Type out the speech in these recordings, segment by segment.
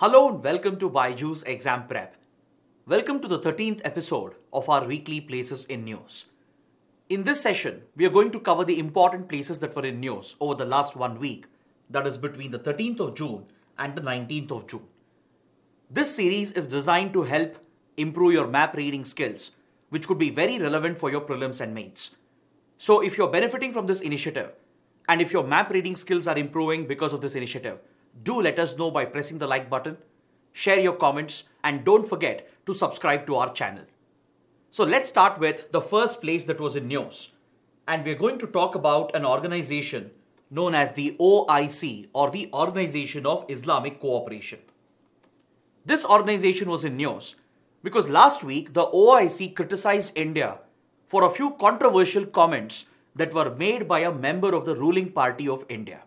Hello and welcome to BYJU'S Exam Prep. Welcome to the 13th episode of our weekly Places in News. In this session, we are going to cover the important places that were in news over the last 1 week, that is between the 13th of June and the 19th of June. This series is designed to help improve your map reading skills, which could be very relevant for your prelims and mains. So if you're benefiting from this initiative, and if your map reading skills are improving because of this initiative, do let us know by pressing the like button, share your comments, and don't forget to subscribe to our channel. So let's start with the first place that was in news. And we're going to talk about an organization known as the OIC, or the Organization of Islamic Cooperation. This organization was in news because last week the OIC criticized India for a few controversial comments that were made by a member of the ruling party of India.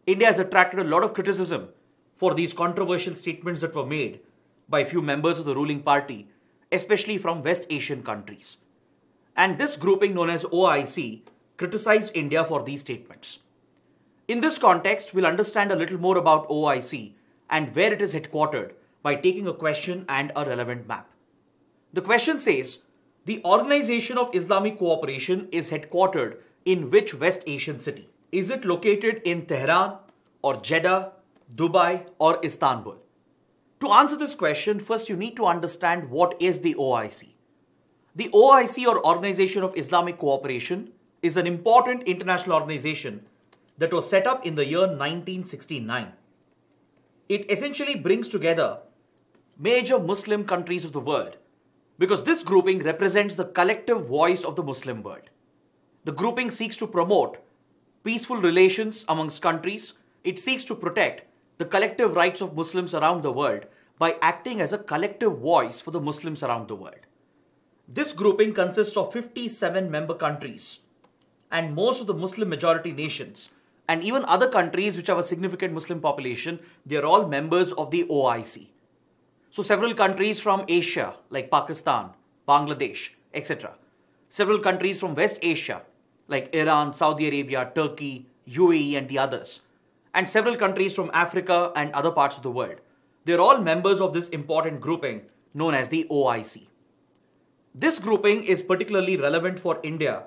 India has attracted a lot of criticism for these controversial statements that were made by a few members of the ruling party, especially from West Asian countries. And this grouping known as OIC criticized India for these statements. In this context, we'll understand a little more about OIC and where it is headquartered by taking a question and a relevant map. The question says, the Organization of Islamic Cooperation is headquartered in which West Asian city? Is it located in Tehran or Jeddah, Dubai or Istanbul? To answer this question, first you need to understand what is the OIC. The OIC, or Organization of Islamic Cooperation, is an important international organization that was set up in the year 1969. It essentially brings together major Muslim countries of the world because this grouping represents the collective voice of the Muslim world. The grouping seeks to promote peaceful relations amongst countries. It seeks to protect the collective rights of Muslims around the world by acting as a collective voice for the Muslims around the world. This grouping consists of 57 member countries, and most of the Muslim majority nations and even other countries which have a significant Muslim population, they are all members of the OIC. So several countries from Asia like Pakistan, Bangladesh, etc. Several countries from West Asia like Iran, Saudi Arabia, Turkey, UAE and the others. And several countries from Africa and other parts of the world. They're all members of this important grouping known as the OIC. This grouping is particularly relevant for India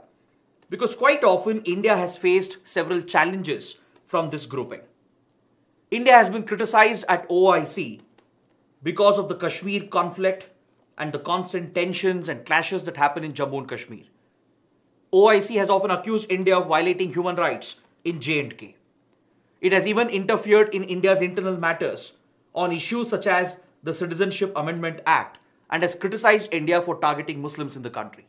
because quite often India has faced several challenges from this grouping. India has been criticized at OIC because of the Kashmir conflict and the constant tensions and clashes that happen in Jammu and Kashmir. OIC has often accused India of violating human rights in J&K. It has even interfered in India's internal matters on issues such as the Citizenship Amendment Act and has criticized India for targeting Muslims in the country.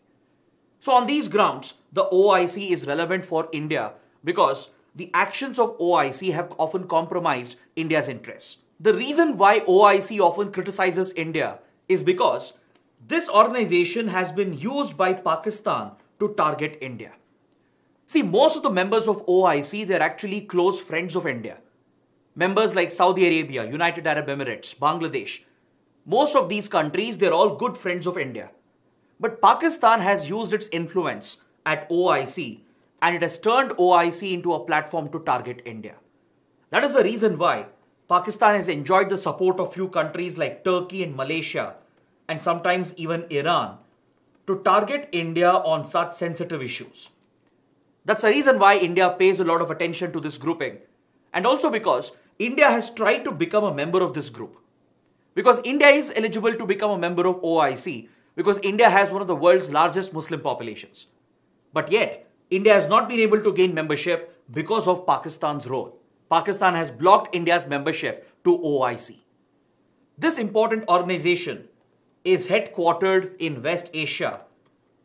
So on these grounds, the OIC is relevant for India because the actions of OIC have often compromised India's interests. The reason why OIC often criticizes India is because this organization has been used by Pakistan to target India. See, most of the members of OIC, they're actually close friends of India. Members like Saudi Arabia, United Arab Emirates, Bangladesh. Most of these countries, they're all good friends of India. But Pakistan has used its influence at OIC and it has turned OIC into a platform to target India. That is the reason why Pakistan has enjoyed the support of few countries like Turkey and Malaysia and sometimes even Iran to target India on such sensitive issues. That's the reason why India pays a lot of attention to this grouping, and also because India has tried to become a member of this group. Because India is eligible to become a member of OIC because India has one of the world's largest Muslim populations. But yet, India has not been able to gain membership because of Pakistan's role. Pakistan has blocked India's membership to OIC. This important organization is headquartered in West Asia,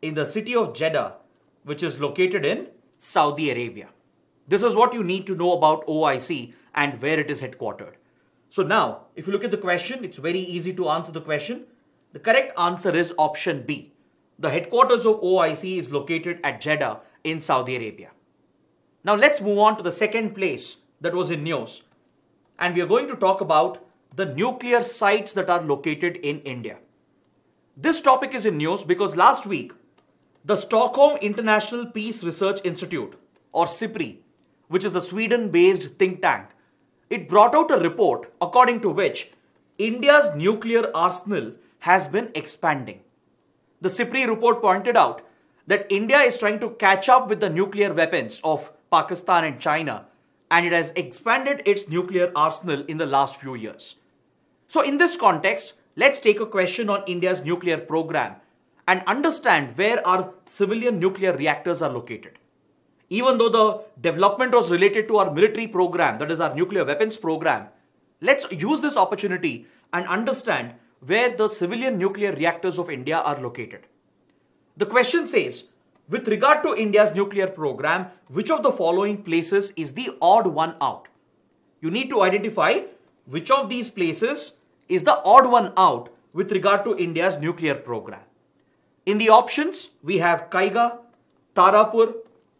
in the city of Jeddah, which is located in Saudi Arabia. This is what you need to know about OIC and where it is headquartered. So now, if you look at the question, it's very easy to answer the question. The correct answer is option B. The headquarters of OIC is located at Jeddah in Saudi Arabia. Now let's move on to the second place that was in news. And we are going to talk about the nuclear sites that are located in India. This topic is in news because last week, the Stockholm International Peace Research Institute, or SIPRI, which is a Sweden-based think tank, it brought out a report according to which India's nuclear arsenal has been expanding. The CIPRI report pointed out that India is trying to catch up with the nuclear weapons of Pakistan and China, and it has expanded its nuclear arsenal in the last few years. So in this context, let's take a question on India's nuclear program and understand where our civilian nuclear reactors are located. Even though the development was related to our military program, that is our nuclear weapons program, let's use this opportunity and understand where the civilian nuclear reactors of India are located. The question says, with regard to India's nuclear program, which of the following places is the odd one out? You need to identify which of these places is the odd one out with regard to India's nuclear program. In the options, we have Kaiga, Tarapur,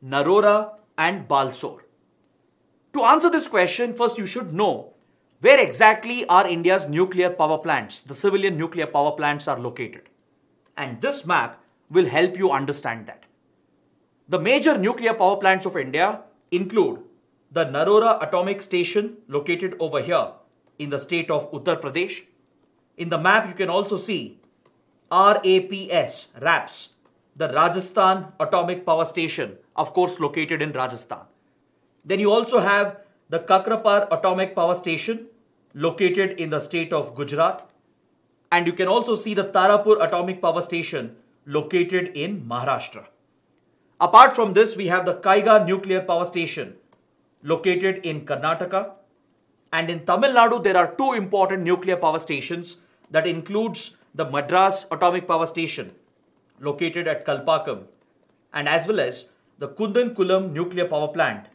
Narora and Balsor. To answer this question, first you should know where exactly are India's nuclear power plants, the civilian nuclear power plants are located. And this map will help you understand that. The major nuclear power plants of India include the Narora Atomic Station located over here in the state of Uttar Pradesh. In the map you can also see RAPS, the Rajasthan Atomic Power Station, of course located in Rajasthan. Then you also have the Kakrapar Atomic Power Station located in the state of Gujarat. And you can also see the Tarapur Atomic Power Station located in Maharashtra. Apart from this, we have the Kaiga Nuclear Power Station located in Karnataka. And in Tamil Nadu, there are two important nuclear power stations that includes the Madras Atomic Power Station located at Kalpakkam, and as well as the Nongkhyllem nuclear power plant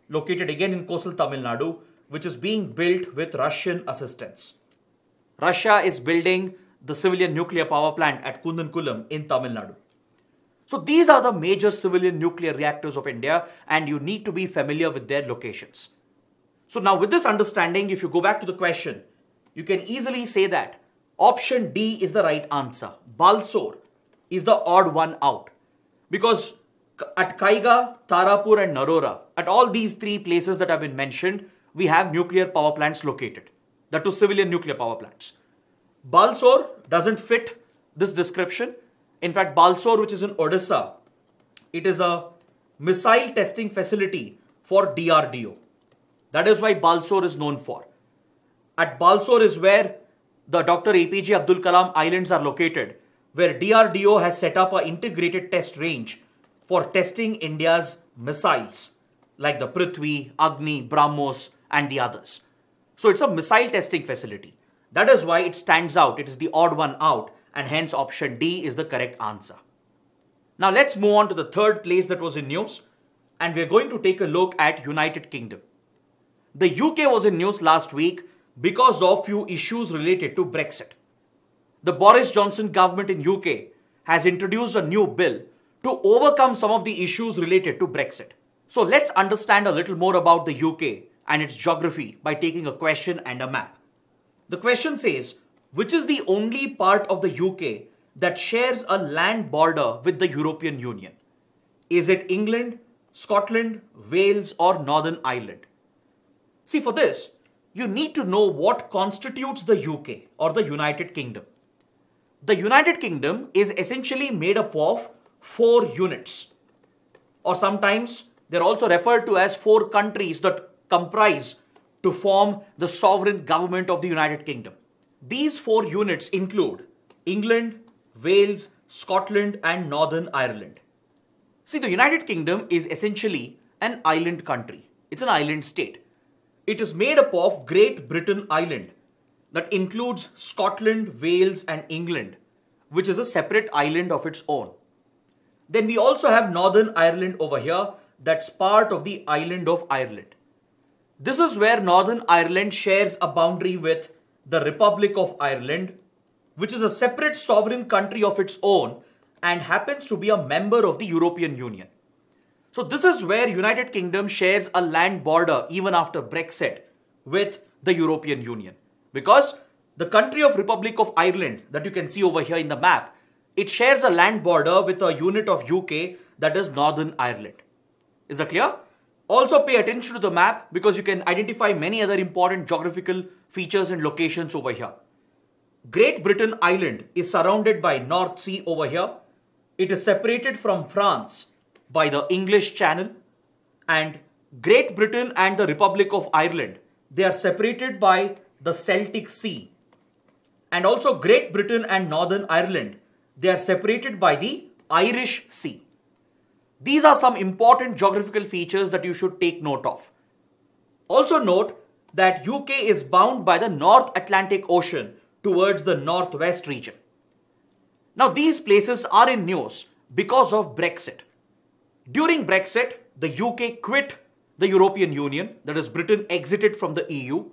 located again in coastal Tamil Nadu, which is being built with Russian assistance. Russia is building the civilian nuclear power plant at Nongkhyllem in Tamil Nadu. So these are the major civilian nuclear reactors of India, and you need to be familiar with their locations. So now with this understanding, if you go back to the question, you can easily say that option D is the right answer. Balsor is the odd one out. Because at Kaiga, Tarapur and Narora, at all these three places that have been mentioned, we have nuclear power plants located. The two civilian nuclear power plants. Balsor doesn't fit this description. In fact, Balsor, which is in Odisha, it is a missile testing facility for DRDO. That is why Balsor is known for. At Balsor is where the Dr. APJ Abdul Kalam Islands are located, where DRDO has set up an integrated test range for testing India's missiles like the Prithvi, Agni, BrahMos and the others. So it's a missile testing facility. That is why it stands out. It is the odd one out, and hence option D is the correct answer. Now let's move on to the third place that was in news, and we're going to take a look at United Kingdom. The UK was in news last week because of few issues related to Brexit. The Boris Johnson government in UK has introduced a new bill to overcome some of the issues related to Brexit. So let's understand a little more about the UK and its geography by taking a question and a map. The question says, which is the only part of the UK that shares a land border with the European Union? Is it England, Scotland, Wales or Northern Ireland? See, for this, you need to know what constitutes the UK or the United Kingdom. The United Kingdom is essentially made up of 4 units, or sometimes they're also referred to as 4 countries that comprise to form the sovereign government of the United Kingdom. These 4 units include England, Wales, Scotland and Northern Ireland. See, the United Kingdom is essentially an island country. It's an island state. It is made up of Great Britain Island that includes Scotland, Wales and England, which is a separate island of its own. Then we also have Northern Ireland over here, that's part of the island of Ireland. This is where Northern Ireland shares a boundary with the Republic of Ireland, which is a separate sovereign country of its own and happens to be a member of the European Union. So this is where United Kingdom shares a land border even after Brexit with the European Union. Because the country of Republic of Ireland that you can see over here in the map, it shares a land border with a unit of UK that is Northern Ireland. Is that clear? Also pay attention to the map because you can identify many other important geographical features and locations over here. Great Britain Island is surrounded by North Sea over here. It is separated from France by the English Channel, and Great Britain and the Republic of Ireland, they are separated by the Celtic Sea. And also Great Britain and Northern Ireland, they are separated by the Irish Sea. These are some important geographical features that you should take note of. Also note that UK is bound by the North Atlantic Ocean towards the northwest region. Now these places are in news because of Brexit. During Brexit, the UK quit the European Union, that is, Britain exited from the EU,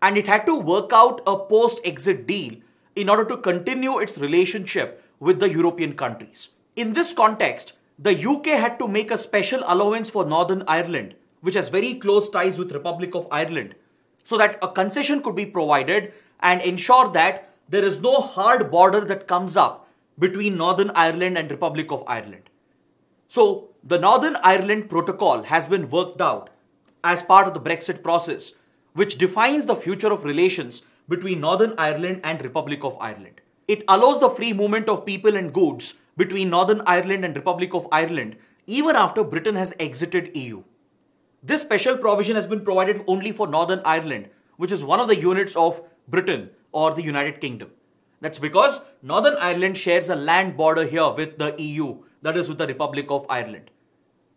and it had to work out a post-exit deal in order to continue its relationship with the European countries. In this context, the UK had to make a special allowance for Northern Ireland, which has very close ties with Republic of Ireland, so that a concession could be provided and ensure that there is no hard border that comes up between Northern Ireland and Republic of Ireland. So the Northern Ireland Protocol has been worked out as part of the Brexit process, which defines the future of relations between Northern Ireland and Republic of Ireland. It allows the free movement of people and goods between Northern Ireland and Republic of Ireland even after Britain has exited EU. This special provision has been provided only for Northern Ireland, which is one of the units of Britain or the United Kingdom. That's because Northern Ireland shares a land border here with the EU, that is with the Republic of Ireland.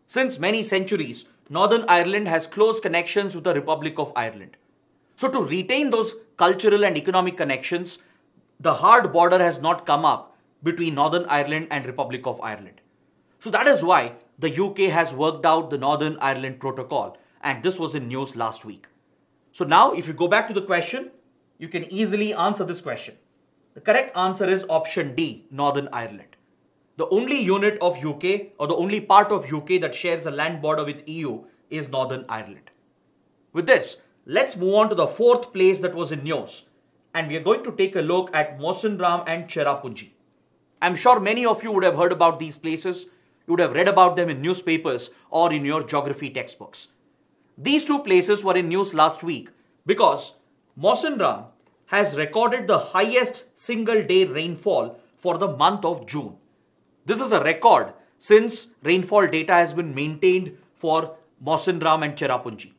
Since many centuries, Northern Ireland has close connections with the Republic of Ireland. So to retain those cultural and economic connections, the hard border has not come up between Northern Ireland and Republic of Ireland. So that is why the UK has worked out the Northern Ireland Protocol, and this was in news last week. So now if you go back to the question, you can easily answer this question. The correct answer is option D, Northern Ireland. The only unit of UK or the only part of UK that shares a land border with EU is Northern Ireland. With this, let's move on to the fourth place that was in news, and we are going to take a look at Mawsynram and Cherrapunji. I'm sure many of you would have heard about these places. You would have read about them in newspapers or in your geography textbooks. These two places were in news last week because Mawsynram has recorded the highest single day rainfall for the month of June. This is a record since rainfall data has been maintained for Mawsynram and Cherrapunji.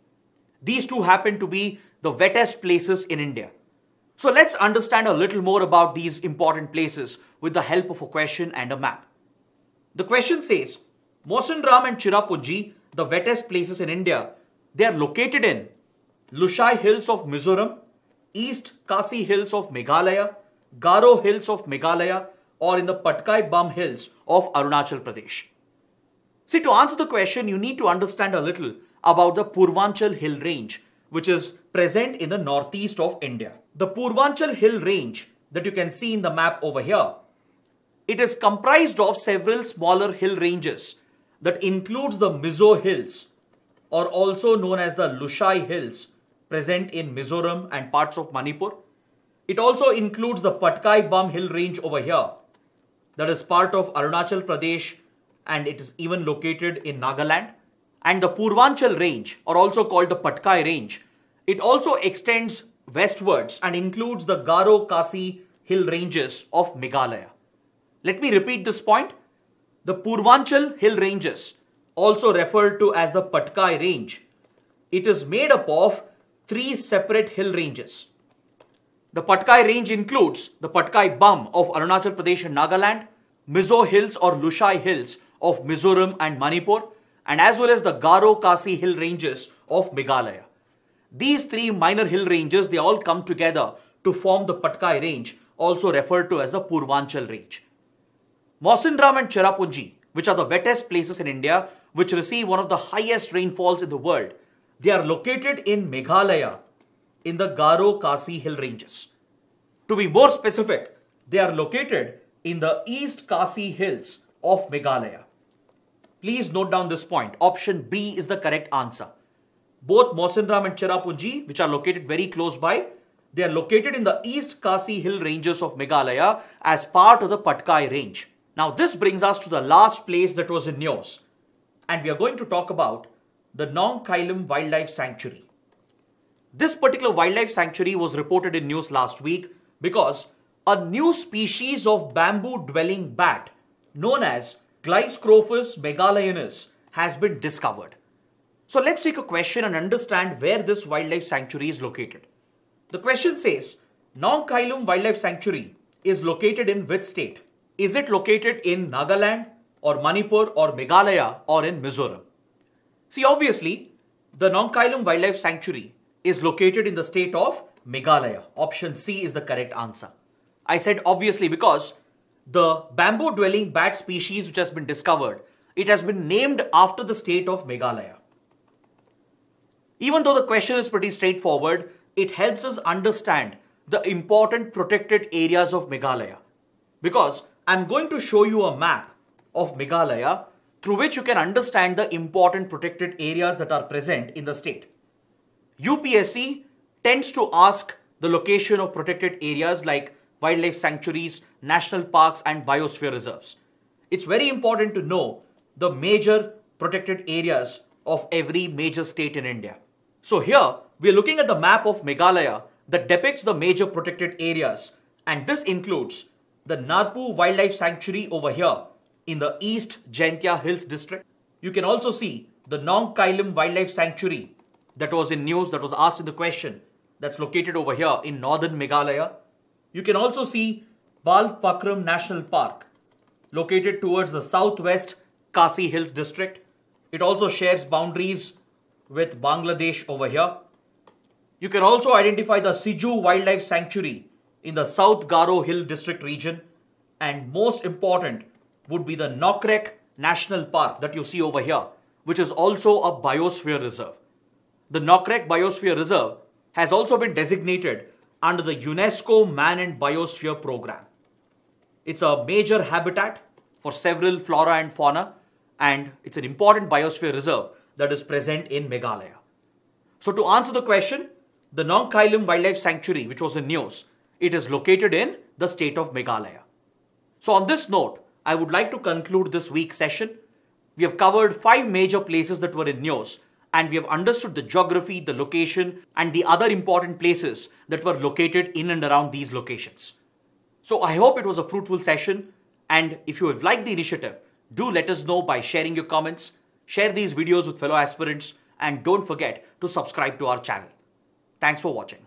These two happen to be the wettest places in India. So let's understand a little more about these important places with the help of a question and a map. The question says, Mawsynram and Cherrapunji, the wettest places in India, they are located in Lushai Hills of Mizoram, East Khasi Hills of Meghalaya, Garo Hills of Meghalaya, or in the Patkai Bum Hills of Arunachal Pradesh. See, to answer the question, you need to understand a little about the Purvanchal Hill Range, which is present in the northeast of India. The Purvanchal Hill Range that you can see in the map over here, it is comprised of several smaller hill ranges that includes the Mizo Hills, or also known as the Lushai Hills, present in Mizoram and parts of Manipur. It also includes the Patkai Bum Hill Range over here, that is part of Arunachal Pradesh, and it is even located in Nagaland. And the Purvanchal Range, or also called the Patkai Range, it also extends westwards and includes the Garo Khasi Hill Ranges of Meghalaya. Let me repeat this point. The Purvanchal Hill Ranges, also referred to as the Patkai Range, it is made up of three separate hill ranges. The Patkai Range includes the Patkai Bum of Arunachal Pradesh and Nagaland, Mizo Hills or Lushai Hills of Mizoram and Manipur, and as well as the Garo Khasi Hill Ranges of Meghalaya. These three minor hill ranges, they all come together to form the Patkai Range, also referred to as the Purvanchal Range. Mawsynram and Cherrapunji, which are the wettest places in India, which receive one of the highest rainfalls in the world, they are located in Meghalaya, in the Garo Khasi Hill Ranges. To be more specific, they are located in the East Khasi Hills of Meghalaya. Please note down this point. Option B is the correct answer. Both Mawsynram and Cherrapunji, which are located very close by, they are located in the East Khasi Hill Ranges of Meghalaya as part of the Patkai Range. Now this brings us to the last place that was in news, and we are going to talk about the Nongkhyllem Wildlife Sanctuary. This particular wildlife sanctuary was reported in news last week because a new species of bamboo-dwelling bat known as Glycrophis megalayanus has been discovered. So let's take a question and understand where this wildlife sanctuary is located. The question says, Nongkhyllem Wildlife Sanctuary is located in which state? Is it located in Nagaland or Manipur or Meghalaya or in Mizoram? See, obviously, the Nongkhyllem Wildlife Sanctuary is located in the state of Meghalaya. Option C is the correct answer. I said obviously because the bamboo-dwelling bat species which has been discovered, it has been named after the state of Meghalaya. Even though the question is pretty straightforward, it helps us understand the important protected areas of Meghalaya. Because I'm going to show you a map of Meghalaya through which you can understand the important protected areas that are present in the state. UPSC tends to ask the location of protected areas like wildlife sanctuaries, national parks and biosphere reserves. It's very important to know the major protected areas of every major state in India. So here we are looking at the map of Meghalaya that depicts the major protected areas, and this includes the Narpu Wildlife Sanctuary over here in the East Jaintia Hills district. You can also see the Nongkhyllem Wildlife Sanctuary that was in news, that was asked in the question, that's located over here in northern Meghalaya. You can also see Balpakram National Park located towards the southwest Khasi Hills district. It also shares boundaries with Bangladesh over here. You can also identify the Siju Wildlife Sanctuary in the South Garo Hill district region, and most important would be the Nongkhyllem National Park that you see over here, which is also a biosphere reserve. The Nongkhyllem Biosphere Reserve has also been designated under the UNESCO Man and Biosphere Program. It's a major habitat for several flora and fauna, and it's an important biosphere reserve that is present in Meghalaya. So to answer the question, the Nongkhyllem Wildlife Sanctuary, which was in news, it is located in the state of Meghalaya. So on this note, I would like to conclude this week's session. We have covered 5 major places that were in news, and we have understood the geography, the location, and the other important places that were located in and around these locations. So I hope it was a fruitful session, and if you have liked the initiative, do let us know by sharing your comments, share these videos with fellow aspirants, and don't forget to subscribe to our channel. Thanks for watching.